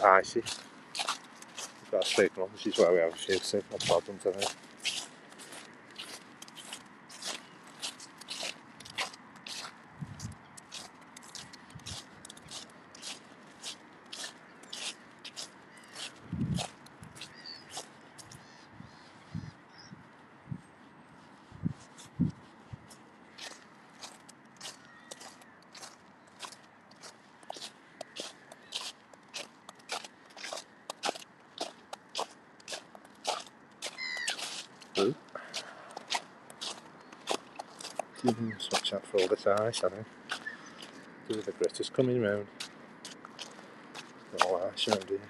icy. We've got a signal. This is where we have a few signal problems, I think. Ooh. Just watch out for all this ice, I think. There's the gritters coming round. All ice around here.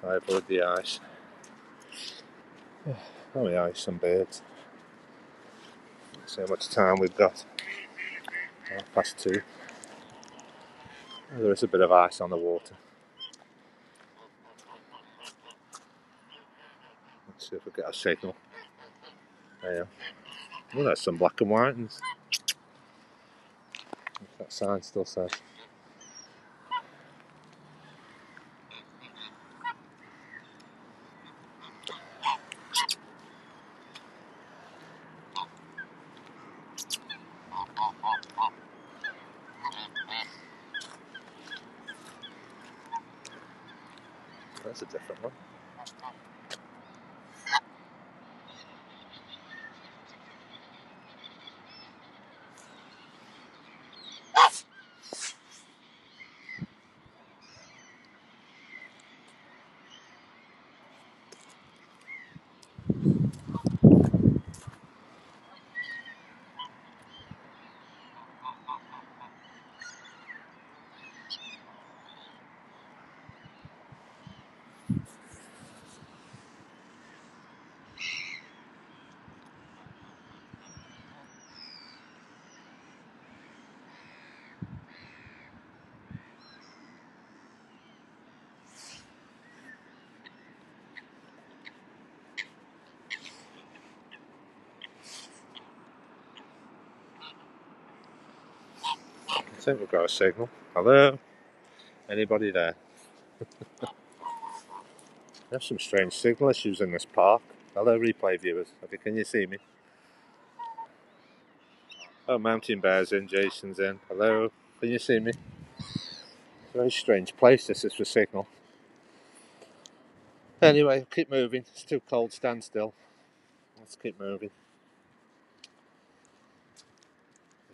I avoid the ice. Oh yeah, ice and birds. Let's see how much time we've got. 2:30. There is a bit of ice on the water. Let's see if we get a signal. There. Oh, there's some black and white ones. That sign still says. That's a different one. I think we've got a signal. Hello? Anybody there? There's some strange signal issues in this park. Hello, replay viewers. Can you see me? Oh, Mountain Bear's in, Jason's in. Hello? Can you see me? It's a very strange place, this is for signal. Anyway, keep moving. It's too cold, stand still. Let's keep moving.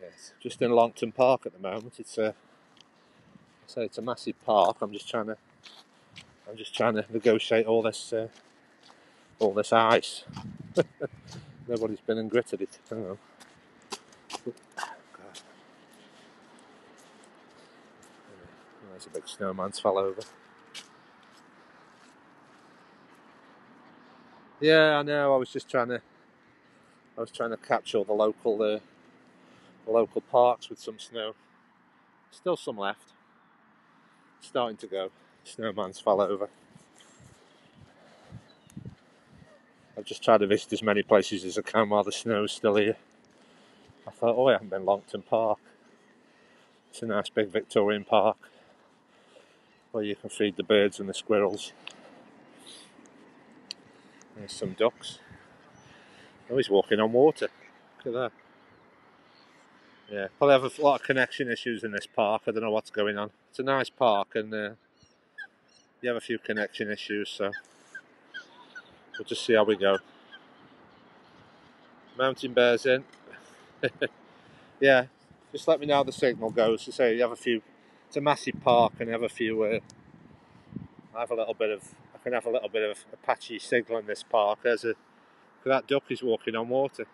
Yes, just in Longton Park at the moment. It's a massive park. I'm just trying to negotiate all this ice. Nobody's been and gritted it. I don't know. There's a big snowman's fell over. Yeah, I know. I was trying to catch all the local parks with some snow. Still some left. Starting to go. Snowman's fell over. I've just tried to visit as many places as I can while the snow's still here. I thought, oh, I haven't been Longton Park. It's a nice big Victorian park where you can feed the birds and the squirrels. There's some ducks. Oh, he's walking on water. Look at that. Yeah, probably have a lot of connection issues in this park. I don't know what's going on. It's a nice park and you have a few connection issues, so we'll just see how we go. Mountain Bear's in. Yeah, just let me know how the signal goes. To say you have a few. It's a massive park and you have a few. I can have a little bit of a patchy signal in this park. That duck is walking on water.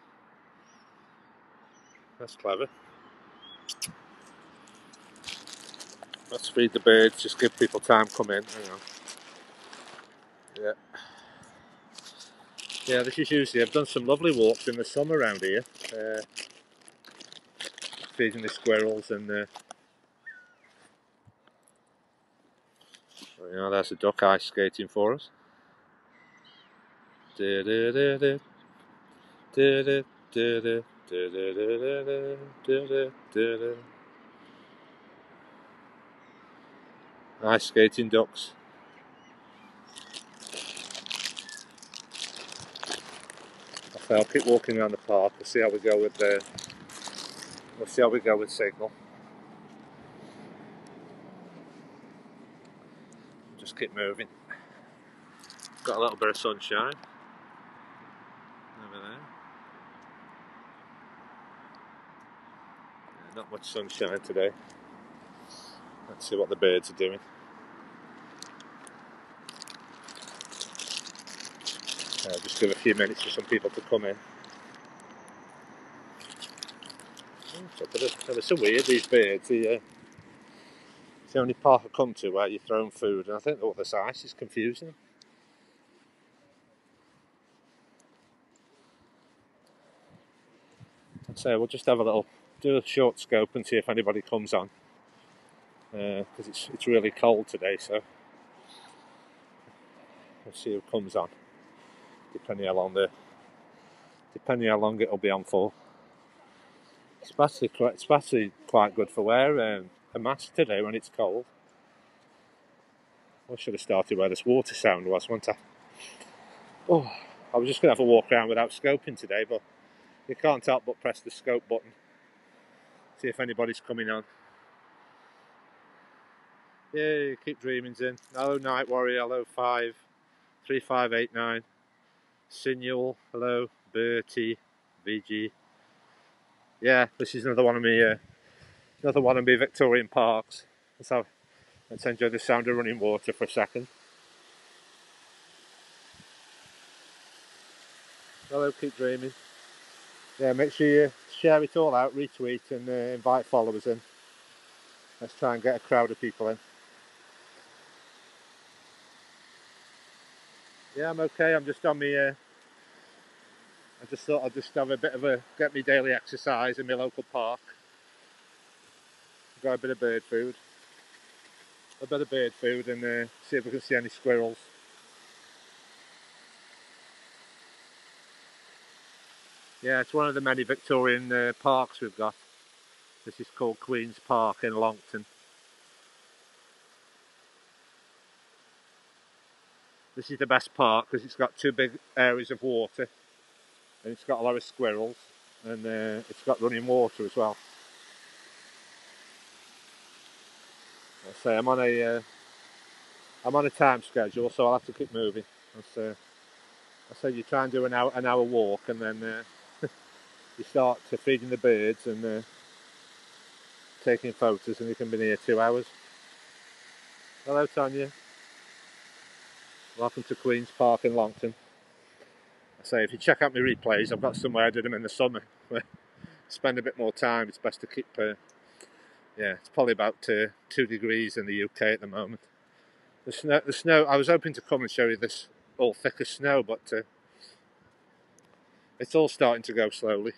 That's clever. Let's feed the birds. Just give people time to come in. Yeah. Yeah, this is usually, I've done some lovely walks in the summer around here, feeding the squirrels and there's a duck ice skating for us. Nice skating ducks. I'll keep walking around the park. We'll see how we go with the. We'll see how we go with signal. Just keep moving. Got a little bit of sunshine over there. Yeah, not much sunshine today. Let's see what the birds are doing. Just give a few minutes for some people to come in. They're so weird, these birds. It's the only park I come to where you throw them food, and I think all this ice is confusing them. I'd say we'll just have do a short scope and see if anybody comes on, because it's really cold today, so we'll see who comes on, depending how long it'll be on for. It's actually quite good for wearing a mask today when it's cold. I should have started where this water sound was, wasn't I? Oh, I was just going to have a walk around without scoping today, but you can't help but press the scope button. See if anybody's coming on. Yay, keep dreaming's in. Hello Night Warrior, hello 3589. Signal, hello, Bertie, VG. Yeah, this is another one of me Victorian parks. Let's enjoy the sound of running water for a second. Hello, keep dreaming. Yeah, make sure you share it all out, retweet, and invite followers in. Let's try and get a crowd of people in. Yeah, I'm okay. I'm just on me. I just thought I'd just have get me daily exercise in my local park. Got a bit of bird food. And see if we can see any squirrels. Yeah, it's one of the many Victorian parks we've got. This is called Queen's Park in Longton. This is the best park because it's got two big areas of water, and it's got a lot of squirrels, and it's got running water as well. I say I'm on a time schedule, so I'll have to keep moving. I say you try and do an hour walk, and then you start to feeding the birds and taking photos, and you can be near 2 hours. Hello Tanya, welcome to Queen's Park in Longton. I say if you check out my replays, I've got somewhere I did them in the summer. Spend a bit more time. It's best to keep. Yeah, it's probably about 2 degrees in the UK at the moment. The snow. I was hoping to come and show you this all thick as snow, but it's all starting to go slowly.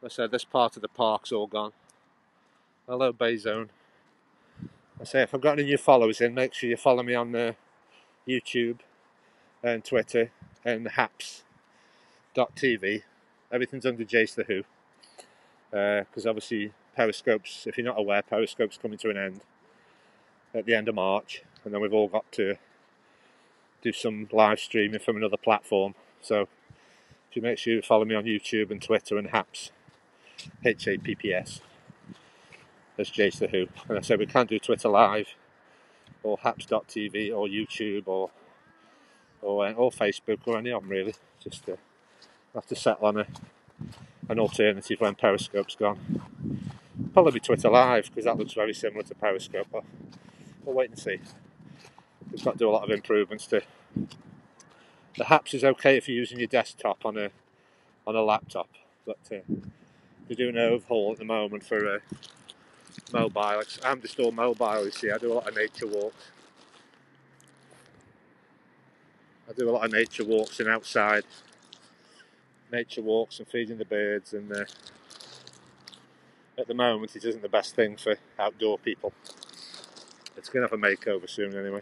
I said this part of the park's all gone. Hello Bayzone. I say if I've got any new followers in, make sure you follow me on YouTube and Twitter and haps.tv. Everything's under Jace the Who. Because obviously Periscope's, if you're not aware, Periscope's coming to an end at the end of March, and then we've all got to do some live streaming from another platform. So if you make sure you follow me on YouTube and Twitter and Haps, HAPPS, as Jace the Who. And I said we can't do Twitter Live or haps.tv or YouTube or Facebook or any of them really. Just have to settle on an alternative when Periscope's gone. Probably be Twitter Live because that looks very similar to Periscope. But we'll wait and see. We've got to do a lot of improvements to. The Haps is okay if you're using your desktop on a laptop, but they're doing an overhaul at the moment for mobile. I'm just all mobile. You see, I do a lot of nature walks. And outside nature walks and feeding the birds, and at the moment it isn't the best thing for outdoor people. It's going to have a makeover soon anyway.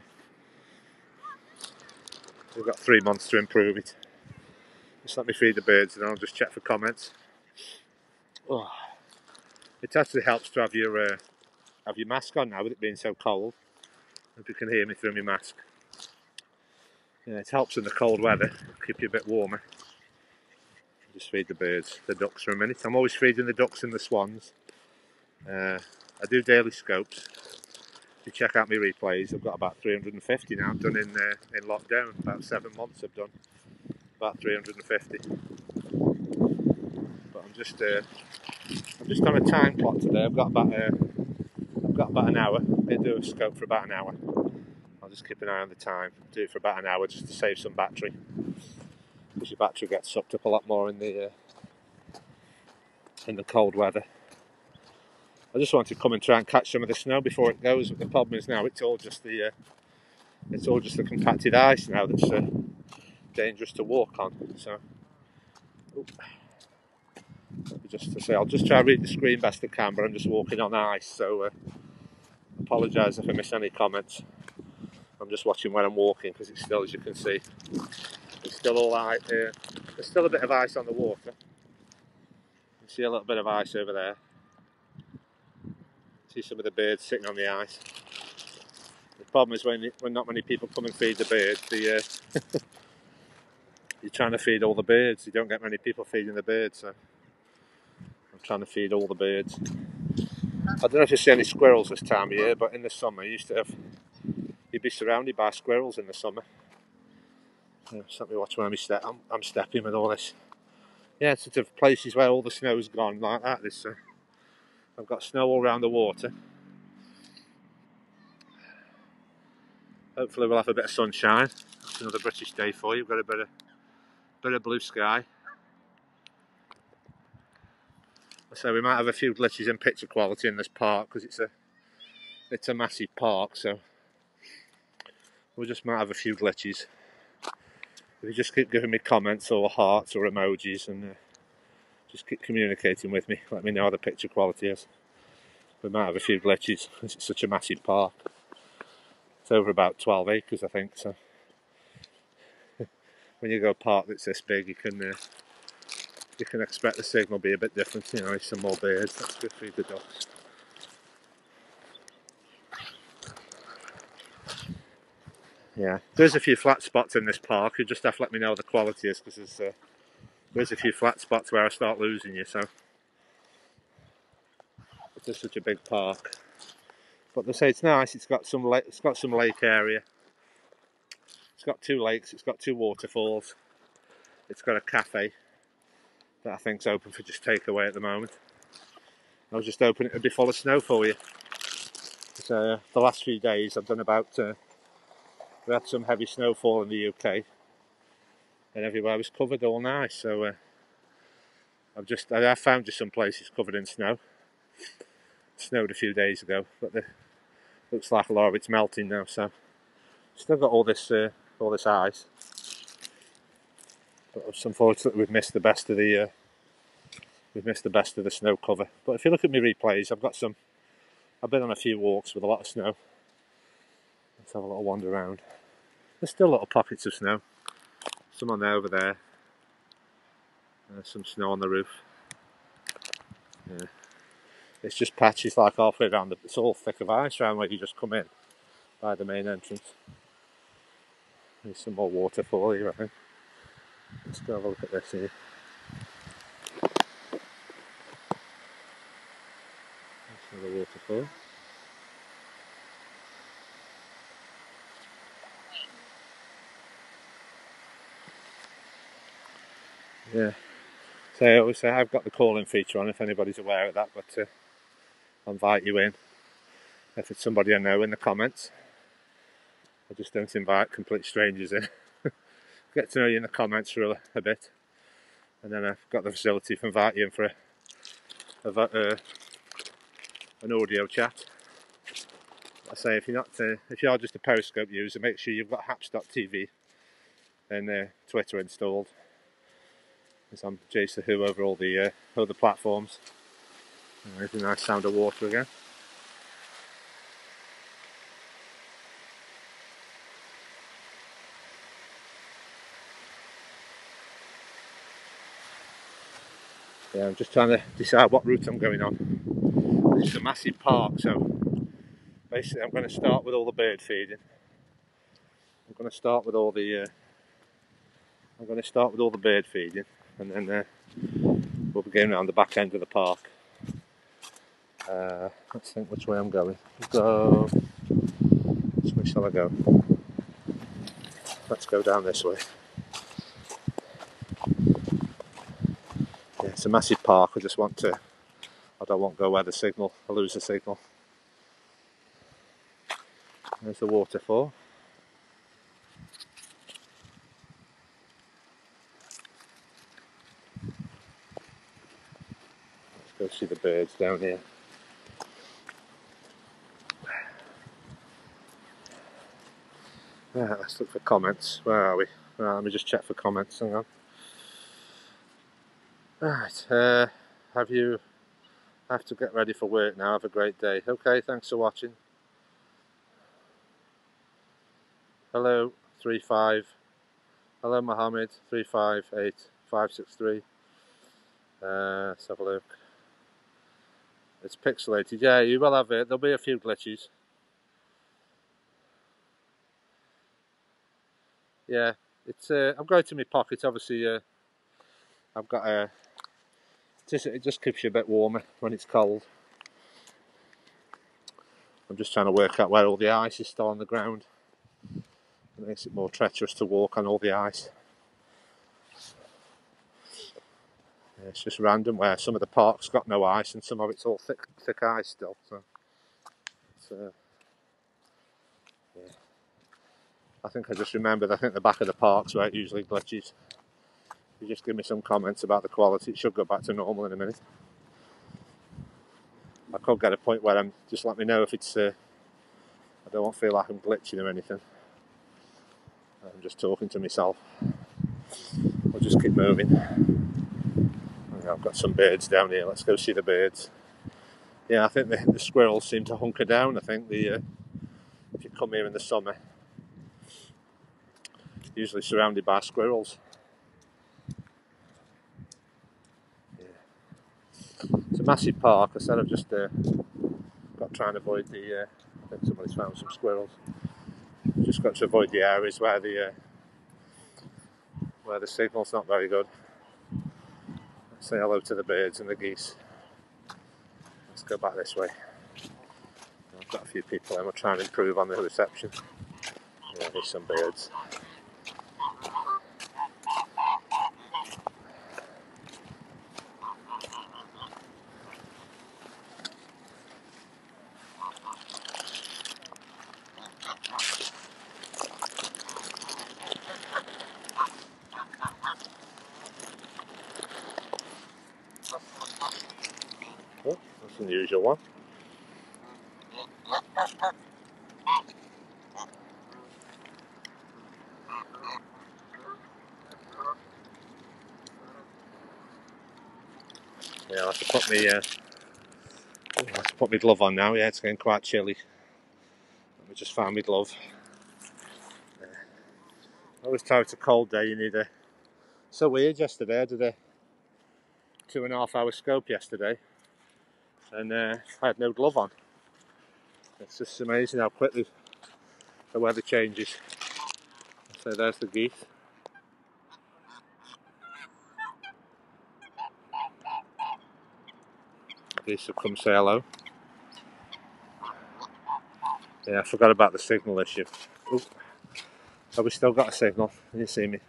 We've got 3 months to improve it. Just let me feed the birds and I'll just check for comments. Oh. It actually helps to have your mask on now with it being so cold. Hope you can hear me through my mask. Yeah, it helps in the cold weather, keep you a bit warmer. Just feed the birds, the ducks for a minute. I'm always feeding the ducks and the swans. I do daily scopes. If you check out my replays, I've got about 350 now. I've done in lockdown, about 7 months I've done about 350. But I'm just on a time clock today. I've got about an hour. I do a scope for about an hour. I'll just keep an eye on the time. Do it for about an hour just to save some battery, because your battery gets sucked up a lot more in the cold weather. I just want to come and try and catch some of the snow before it goes. But the problem is now it's all just the compacted ice now that's dangerous to walk on. So, just to say, I'll just try to read the screen best I can, but I'm just walking on ice. So, apologise if I miss any comments. I'm just watching where I'm walking because it's still, as you can see, it's still all ice. There's still a bit of ice on the water. You see a little bit of ice over there. See some of the birds sitting on the ice. The problem is when not many people come and feed the birds, you're trying to feed all the birds. You don't get many people feeding the birds, so I'm trying to feed all the birds. I don't know if you see any squirrels this time of year, but in the summer you'd be surrounded by squirrels in the summer. Just let me watch where I'm stepping with all this. Yeah, sort of places where all the snow's gone like that. I've got snow all around the water. Hopefully we'll have a bit of sunshine. That's another British day for you. We've got a bit of blue sky. So we might have a few glitches in picture quality in this park because it's a massive park. So we just might have a few glitches. If you just keep giving me comments or hearts or emojis and just keep communicating with me, let me know how the picture quality is. We might have a few glitches because it's such a massive park. It's over about 12 acres, I think. So when you go a park that's this big, you can expect the signal be a bit different. You know, some more birds. Let's go feed the ducks. Yeah, there's a few flat spots in this park. You just have to let me know what the quality is, because there's a few flat spots where I start losing you. So it's just such a big park. But they say it's nice. It's got some lake area. It's got 2 lakes. It's got 2 waterfalls. It's got a cafe that I think's open for just takeaway at the moment. I was just hoping it would be full of snow for you. So the last few days I've done we had some heavy snowfall in the UK, and everywhere was covered all nice. So I found just some places covered in snow. It snowed a few days ago, but looks like a lot of it's melting now. So still got all this ice. But it's unfortunate we've missed the best of the snow cover. But if you look at my replays, I've been on a few walks with a lot of snow. Let's have a little wander around. There's still little pockets of snow. Some on there over there. Some snow on the roof. Yeah. It's just patches like halfway around. It's all thick of ice around where you just come in by the main entrance. There's some more waterfall here, I think. Let's go have a look at this here. That's another waterfall. Yeah. So I always say I've got the call-in feature on if anybody's aware of that, but I'll invite you in. If it's somebody I know in the comments. I just don't invite complete strangers in. Get to know you in the comments for a bit, and then I've got the facility to invite you in for an audio chat. I say if you're just a Periscope user, make sure you've got haps.tv and Twitter installed. Because I'm Jason Who over all the other platforms. There's a nice sound of water again. Yeah, I'm just trying to decide what route I'm going on. It's a massive park, so Basically, I'm going to start with all the bird feeding. I'm going to start with all the bird feeding, and then we'll be going around the back end of the park. Let's think which way I'm going. Which way shall I go? Let's go down this way. Yeah, it's a massive park. I don't want to go where I lose the signal. There's the waterfall. Let's go see the birds down here. Yeah, let's look for comments. Where are we? Right, let me just check for comments. Hang on. Right, have to get ready for work now. Have a great day. Okay, thanks for watching. Hello, 35. Hello, Mohammed, 358563. Let's have a look. It's pixelated. Yeah, you will have it. There'll be a few glitches. Yeah, it's. I'm going to my pocket. Obviously, I've got a. It just keeps you a bit warmer when it's cold. I'm just trying to work out where all the ice is still on the ground. It makes it more treacherous to walk on all the ice. Yeah, it's just random where some of the park's got no ice and some of it's all thick ice still. So, yeah. I think I just remembered. I think the back of the park's where it usually glitches. You just give me some comments about the quality. It should go back to normal in a minute. I could get a point where just let me know if it's. I don't feel like I'm glitching or anything. I'm just talking to myself. I'll just keep moving. I've got some birds down here. Let's go see the birds. Yeah, I think the squirrels seem to hunker down. I think if you come here in the summer, usually surrounded by squirrels. Yeah. It's a massive park. I said I've just got to try and avoid the. I think somebody's found some squirrels. Just got to avoid the areas where the signal's not very good. Let's say hello to the birds and the geese. Let's go back this way. I've got a few people and we'll try and improve on the reception. Yeah, there's some birds. Oh, that's an unusual one. Yeah, I'll have to put my glove on now. Yeah, it's getting quite chilly. Let me just find my glove. I always tell it's a cold day. You need a. So weird. Yesterday I did a 2.5 hour scope yesterday, and I had no glove on. It's just amazing how quickly the weather changes. So there's the geese. Geese have come say hello. Yeah, I forgot about the signal issue. Ooh. Have we still got a signal? Can you see me?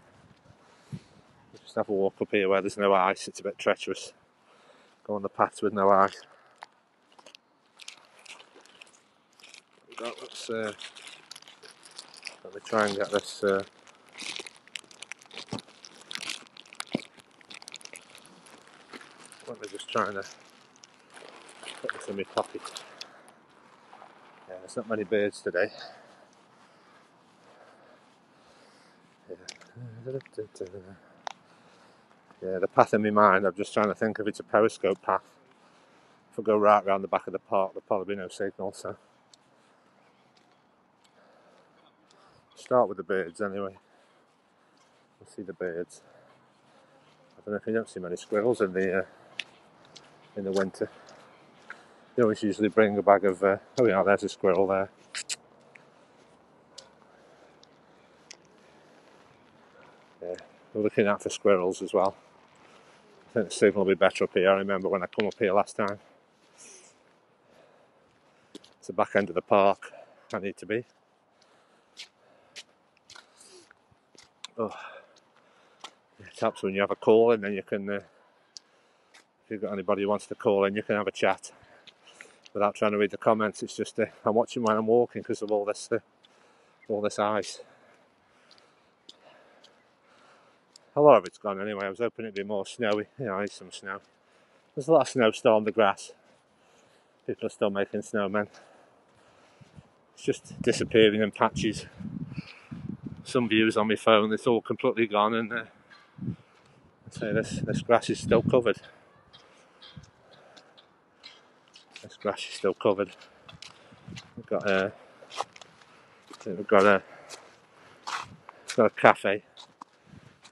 Just have a walk up here where there's no ice. It's a bit treacherous. Go on the paths with no ice. Let me try and get this. Let me just try and put this in my pocket. Yeah, there's not many birds today. Yeah, the path in my mind, I'm just trying to think if it's a periscope path. If I go right around the back of the park, there'll probably be no signal, so. Start with the birds anyway. We'll see the birds. I don't know if you don't see many squirrels in the winter. You always usually bring a bag of, oh yeah, there's a squirrel there. Yeah, we're looking out for squirrels as well. I think the signal will be better up here. I remember when I come up here last time. It's the back end of the park I need to be. Oh, it helps when you have a call in, then you can, if you've got anybody who wants to call in, you can have a chat without trying to read the comments. It's just I'm watching when I'm walking because of all this ice. A lot of it's gone anyway. I was hoping it'd be more snowy. Yeah, there's some snow. There's a lot of snow still on the grass. People are still making snowmen. It's just disappearing in patches. Some views on my phone, it's all completely gone, and I say this grass is still covered. This grass is still covered. We've got a cafe.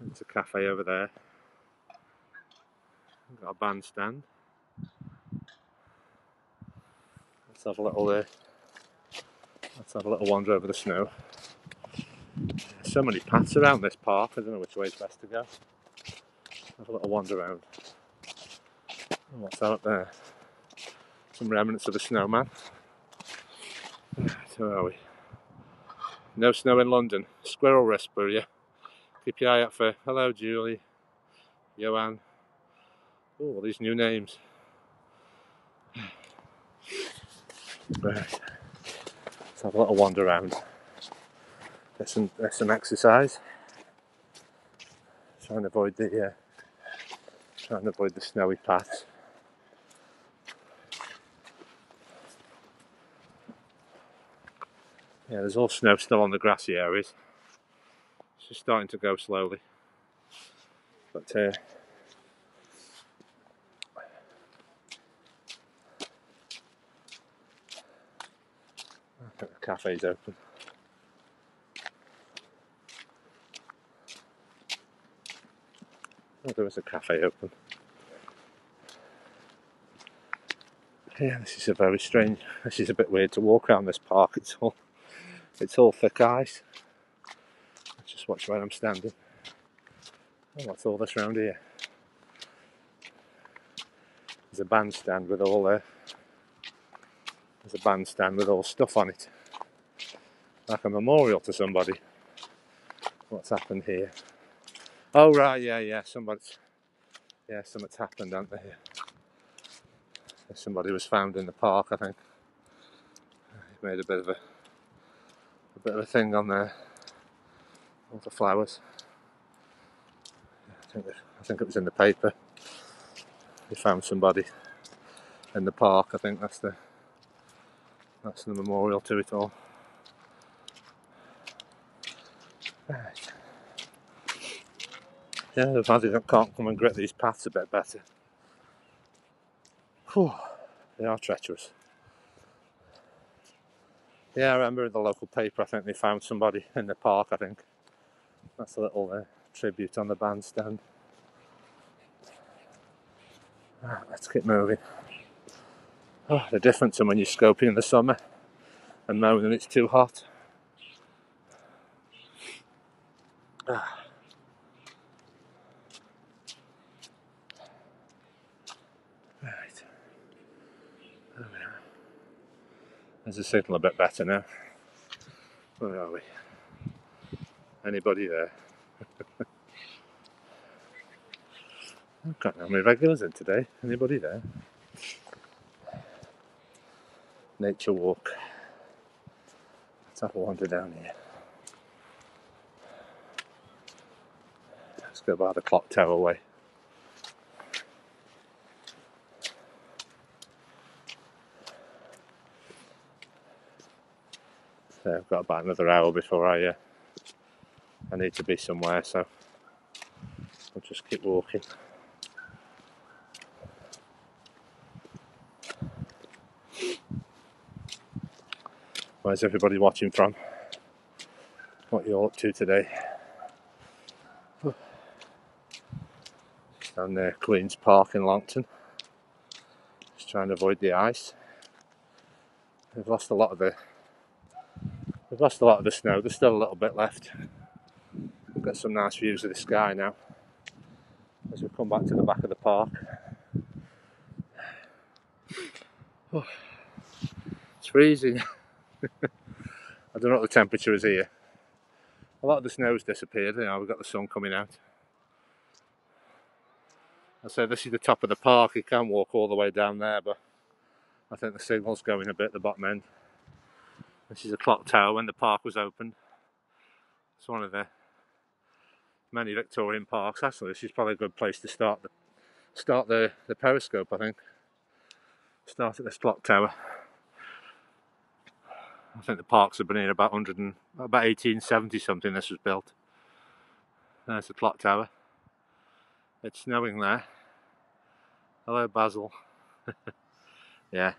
There's a cafe over there. We've got a bandstand. Let's have a little wander over the snow. There's so many paths around this park. I don't know which way is best to go. Have a little wander around. Oh, what's that up there? Some remnants of a snowman. So are we? No snow in London. Squirrel whisper, yeah. Keep your eye out for. Hello, Julie. Joanne. Oh, these new names. Right. Let's have a little wander around. Get some exercise. Try and avoid the snowy paths. Yeah, there's all snow still on the grassy areas. It's just starting to go slowly. But I think the cafe's open. Oh, there was a cafe open. Yeah, this is this is a bit weird to walk around this park. It's all thick ice. Let's just watch where I'm standing. Oh, what's all this round here? There's a bandstand with all stuff on it. Like a memorial to somebody. What's happened here? Oh right, yeah, something's happened, hasn't there? Somebody was found in the park, I think. He made a bit of a thing on there. All the flowers. I think it was in the paper. They found somebody in the park. I think that's the memorial to it all. Right. Yeah, the fact that I can't come and grit these paths a bit better. Whew, they are treacherous. Yeah, I remember in the local paper, I think they found somebody in the park, I think. That's a little tribute on the bandstand. Right, let's keep moving. Oh, the difference in when you're scoping in the summer and knowing that it's too hot. Ah. Right. There we are. There's the signal a bit better now. Where are we? Anybody there? I've got no regulars in today. Anybody there? Nature walk. Let's have a wander down here. Let's go by the clock tower way. So I've got about another hour before I need to be somewhere, so I'll just keep walking. Where's everybody watching from? What are you all up to today? Just down there, Queen's Park in Longton. Just trying to avoid the ice. We've lost a lot of the snow. There's still a little bit left. We've got some nice views of the sky now as we come back to the back of the park. Oh, it's freezing. I don't know what the temperature is here. A lot of the snow's disappeared. We've got the sun coming out. I say this is the top of the park. You can't walk all the way down there, but I think the signal's going a bit at the bottom end. This is a clock tower when the park was opened. It's one of the many Victorian parks. Actually, this is probably a good place to start the periscope, I think. Start at this clock tower. I think the parks have been here about 1870 something. This was built. There's the clock tower. It's snowing there. Hello, Basil. Yeah,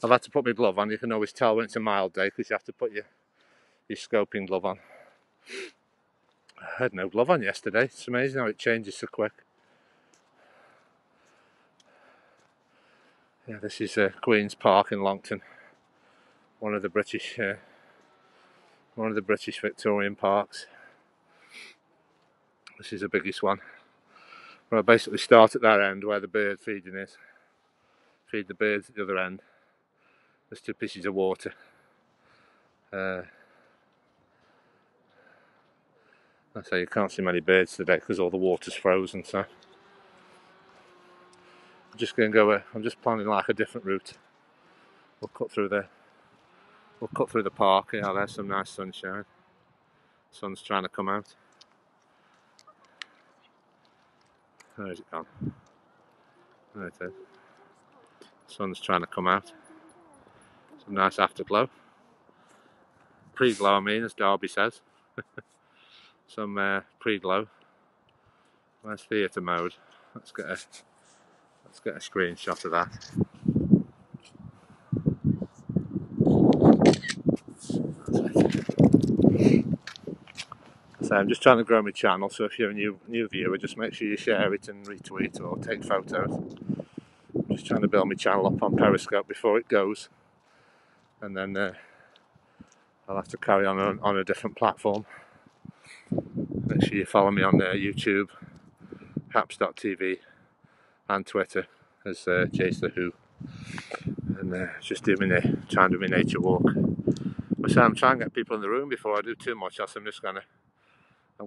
I've had to put my glove on. You can always tell when it's a mild day because you have to put your scoping glove on. I had no glove on yesterday. It's amazing how it changes so quick. Yeah, this is Queen's Park in Longton. One of the British Victorian parks. This is the biggest one. Well, I basically start at that end where the bird feeding is. Feed the birds at the other end. There's 2 pieces of water. I say you can't see many birds today because all the water's frozen. So I'm just going to go. I'm just planning like a different route. We'll cut through the park. Yeah, there's some nice sunshine. Sun's trying to come out. Where's it gone? There it is. Sun's trying to come out. Some nice afterglow. Pre-glow, I mean, as Derby says. Some pre-glow. Nice theatre mode. Let's get a screenshot of that. So I'm just trying to grow my channel, so if you're a new viewer, just make sure you share it and retweet or take photos. I'm just trying to build my channel up on Periscope before it goes, and then I'll have to carry on a different platform. Make sure you follow me on YouTube, haps.tv, and Twitter as Jace the Who, and just trying to do my nature walk. So I'm trying to get people in the room before I do too much, else I'm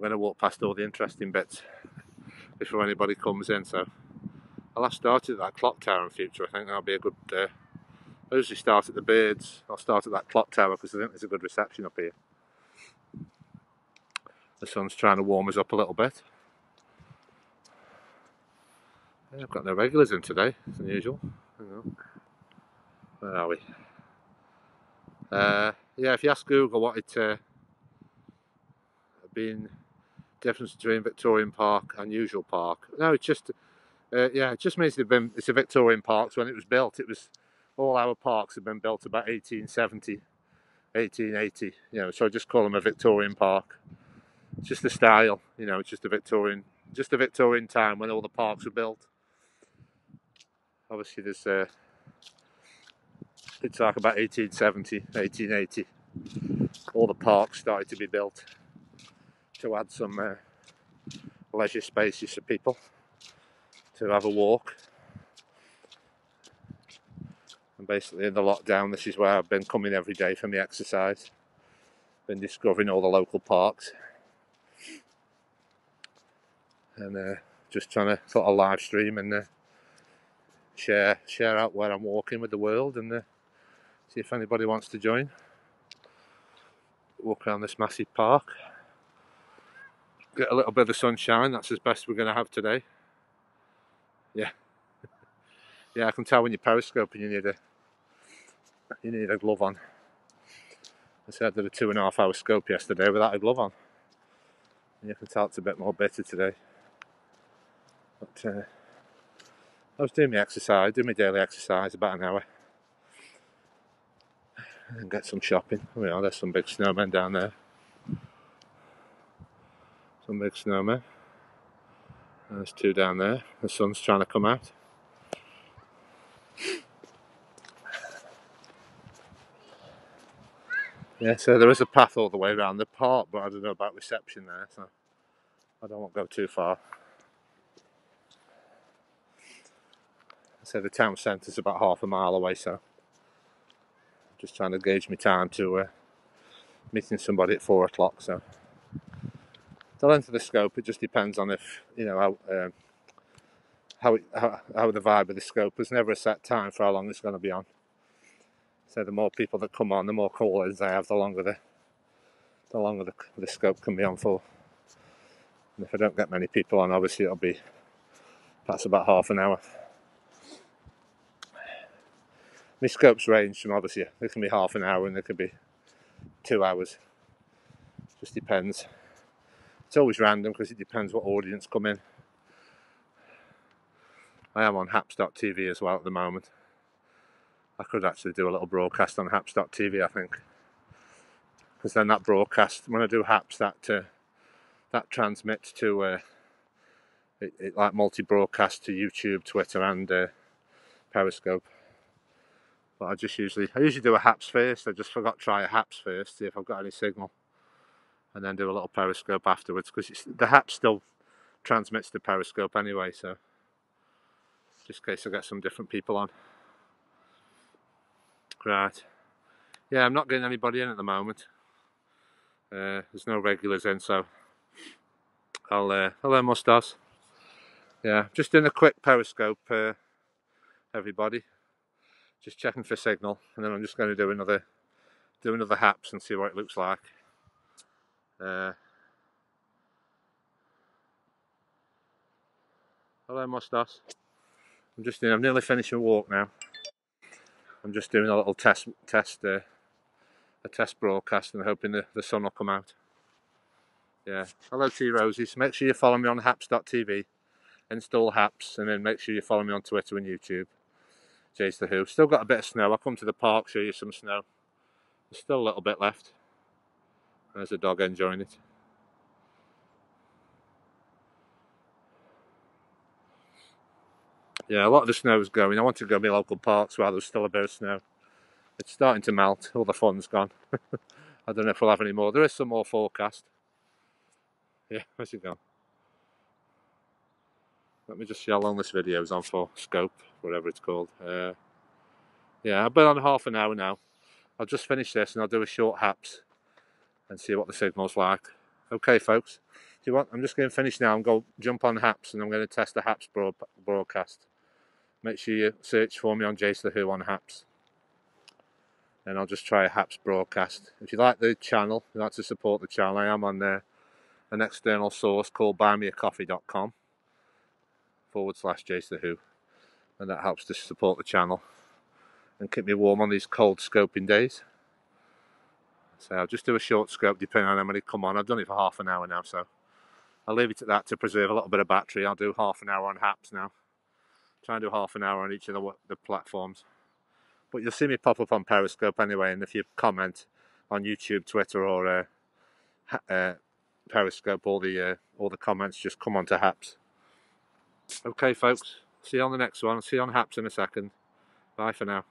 going to walk past all the interesting bits before anybody comes in. So I'll have started at that clock tower in future. I think that'll be a good. I usually start at the birds. I'll start at that clock tower because I think there's a good reception up here. The sun's trying to warm us up a little bit. Yeah, I've got no regulars in today, as unusual. Hang on. Where are we? Yeah, if you ask Google what it's been difference between Victorian Park and usual park. No, it's just it just means it's a Victorian park. So when it was built, all our parks have been built about 1870, 1880. So I just call them a Victorian park. It's just the style, it's just a Victorian time when all the parks were built. Obviously, it's like about 1870, 1880. All the parks started to be built to add some leisure spaces for people to have a walk. And basically in the lockdown, this is where I've been coming every day for my exercise. Been discovering all the local parks. And just trying to sort of live stream and share out where I'm walking with the world, and see if anybody wants to join. Walk around this massive park. Get a little bit of sunshine. That's as best we're going to have today. Yeah. Yeah, I can tell when you're periscoping you need a glove on. I said I did a 2.5 hour scope yesterday without a glove on. And you can tell it's a bit more bitter today. But I was doing my daily exercise, about an hour. And get some shopping. There's some big snowmen down there. Some big snowmen. There's 2 down there. The sun's trying to come out. Yeah, so there is a path all the way around the park, but I don't know about reception there, so I don't want to go too far. So the town centre's about half a mile away, so just trying to gauge my time to meeting somebody at 4 o'clock. So the length of the scope, it just depends on if, you know, how the vibe of the scope. There's never a set time for how long it's going to be on. So the more people that come on, the more callers they have, the longer the scope can be on for. And if I don't get many people on, obviously it'll be perhaps about half an hour. My scopes range from, obviously, they can be half an hour and they can be 2 hours. Just depends. It's always random because it depends what audience come in. I am on haps.tv as well at the moment. I could actually do a little broadcast on haps.tv, I think, because then that broadcast, when I do haps, that transmits to it like multi-broadcast to YouTube, Twitter, and Periscope. But I usually do a haps first. I just forgot to try a haps first, see if I've got any signal, and then do a little Periscope afterwards, because the haps still transmits to Periscope anyway, so just in case I get some different people on. Right. Yeah, I'm not getting anybody in at the moment. There's no regulars in, so hello Mustas. Yeah, just doing a quick Periscope, everybody. Just checking for signal, and then I'm just going to do another haps and see what it looks like. Hello Mustas. I'm nearly finished my walk now. I'm just doing a little test broadcast and hoping the sun will come out. Yeah. Hello T Rosies. Make sure you follow me on haps.tv. Install haps, and then make sure you follow me on Twitter and YouTube. Jace the Who. Still got a bit of snow. I'll come to the park, show you some snow. There's still a little bit left. There's a dog enjoying it. Yeah, a lot of the snow is going. I want to go to my local parks while there's still a bit of snow. It's starting to melt. All the fun's gone. I don't know if we'll have any more. There is some more forecast. Yeah, where's it gone? Let me just see how long this video is on for. Scope, whatever it's called. Yeah, I've been on half an hour now. I'll just finish this and I'll do a short haps and see what the signal's like. Okay, folks. Do you want? I'm just going to finish now and go jump on haps, and I'm going to test the haps broadcast. Make sure you search for me on Jace the Who on haps. And I'll just try a haps broadcast. If you like the channel, if you like to support the channel, I am on an external source called buymeacoffee.com/Jace the Who, and that helps to support the channel and keep me warm on these cold scoping days. So I'll just do a short scope depending on how many come on. I've done it for half an hour now, so I'll leave it at that to preserve a little bit of battery. I'll do half an hour on haps now. Try and do half an hour on each of the platforms. But you'll see me pop up on Periscope anyway, and if you comment on YouTube, Twitter, or Periscope, all the comments just come onto haps. Okay, folks. See you on the next one. See you on haps in a second. Bye for now.